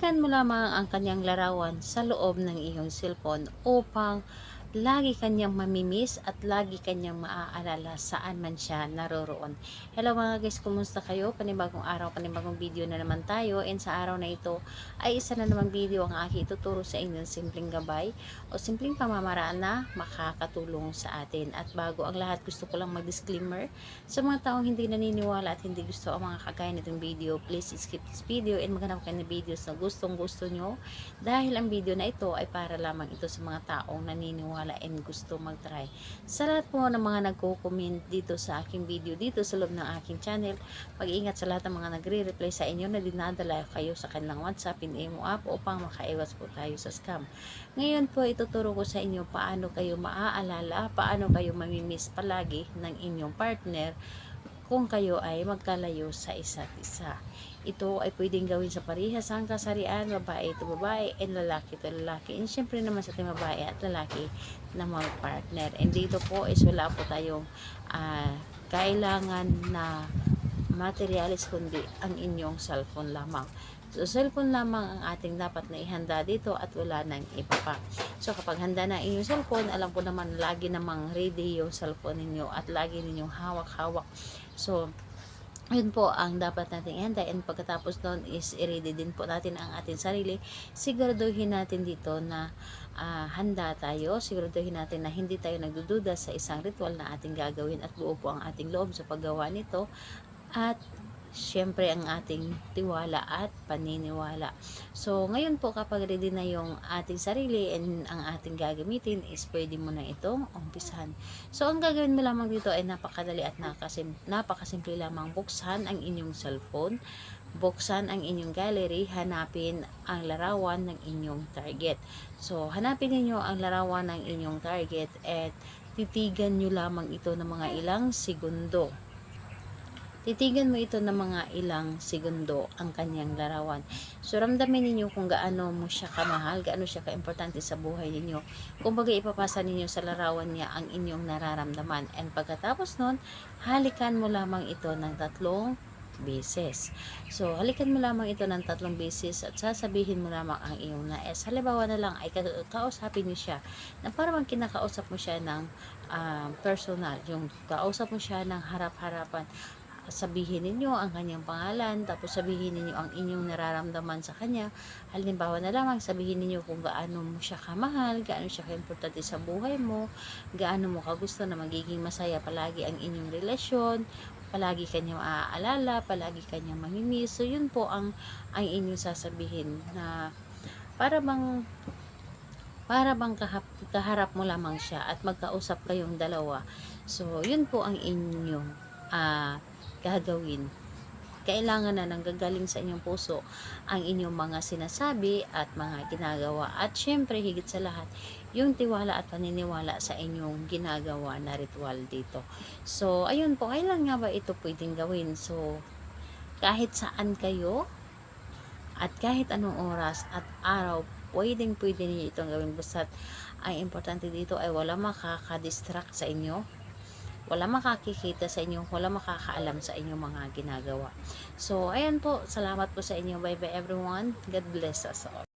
halikan mo lamang ang kanyang larawan sa loob ng iyong cellphone upang lagi kanyang mamimiss at lagi kanyang maaalala saan man siya naroroon. Hello mga guys, kumusta kayo? Panibagong araw, panibagong video na naman tayo, and sa araw na ito ay isa na namang video ang aking ituturo sa inyo, simpleng gabay o simpleng pamamaraan na makakatulong sa atin. At bago ang lahat, gusto ko lang mag-disclaimer sa mga taong hindi naniniwala at hindi gusto ang mga kagaya nitong video. Please skip this video and maghanap kayo ng videos na gustong gusto nyo, dahil ang video na ito ay para lamang ito sa mga taong naniniwala and gusto mag-try. Sa lahat po ng mga nagko-comment dito sa aking video, dito sa loob ng aking channel, mag-iingat sa lahat ng mga nagre-reply sa inyo na dinadala kayo sa kanilang WhatsApp in Imo app upang makaiwas po tayo sa scam. Ngayon po, ituturo ko sa inyo paano kayo maaalala, paano kayo mamimiss palagi ng inyong partner kung kayo ay magkalayo sa isa't isa. Ito ay pwedeng gawin sa parehas ang kasarian, babae ito babae, and lalaki ito lalaki. And syempre naman sa ating babae at lalaki na mag-partner. And dito po is wala po tayong kailangan na materialis kundi ang inyong cellphone lamang. So, cellphone lamang ang ating dapat na ihanda dito at wala nang iba pa. So, kapag handa na inyong cellphone, alam ko naman lagi namang ready yung cellphone ninyo at lagi ninyong hawak-hawak. So, yun po ang dapat nating ihanda, and pagkatapos doon is i-ready din po natin ang ating sarili. Siguraduhin natin dito na handa tayo, siguraduhin natin na hindi tayo nagdududa sa isang ritual na ating gagawin at buo po ang ating loob sa paggawa nito, at syempre ang ating tiwala at paniniwala. So ngayon po, kapag ready na yung ating sarili and ang ating gagamitin, is pwede mo na itong umpisahan. So ang gagawin mo lamang dito ay napakadali at napakasimple lamang. Buksan ang inyong cellphone, buksan ang inyong gallery, hanapin ang larawan ng inyong target. So hanapin niyo ang larawan ng inyong target at titigan nyo lamang ito ng mga ilang segundo. Titigan mo ito ng mga ilang segundo ang kanyang larawan. So, ramdamin ninyo kung gaano mo siya kamahal, gaano siya kaimportante sa buhay ninyo. Kung bagay ipapasa ninyo sa larawan niya ang inyong nararamdaman. And pagkatapos nun, halikan mo lamang ito ng 3 beses. So, halikan mo lamang ito ng 3 beses at sasabihin mo lamang ang iyong nais. Halimbawa na lang ay kausapin niyo siya na parang kinakausap mo siya ng personal. Yung kausap mo siya ng harap-harapan. Sabihin ninyo ang kanyang pangalan, tapos sabihin ninyo ang inyong nararamdaman sa kanya. Halimbawa na lamang, sabihin ninyo kung gaano mo siya kamahal, gaano siya kaimportante sa buhay mo, gaano mo kagusto na magiging masaya palagi ang inyong relasyon, palagi kanyang maaalala, palagi kanyang mamimiss. So yun po ang inyong sasabihin, na para bang kaharap mo lamang siya at magkausap kayong dalawa. So yun po ang inyong gagawin. Kailangan na nanggagaling sa inyong puso ang inyong mga sinasabi at mga ginagawa. At syempre, higit sa lahat, yung tiwala at paniniwala sa inyong ginagawa na ritual dito. So, ayun po, kailan nga ba ito pwedeng gawin? So, kahit saan kayo at kahit anong oras at araw, pwede niyo itong gawin. Basta't ang importante dito ay wala makaka-distract sa inyo, wala makakikita sa inyo, wala makakaalam sa inyong mga ginagawa. So, ayan po. Salamat po sa inyo. Bye bye everyone. God bless us all.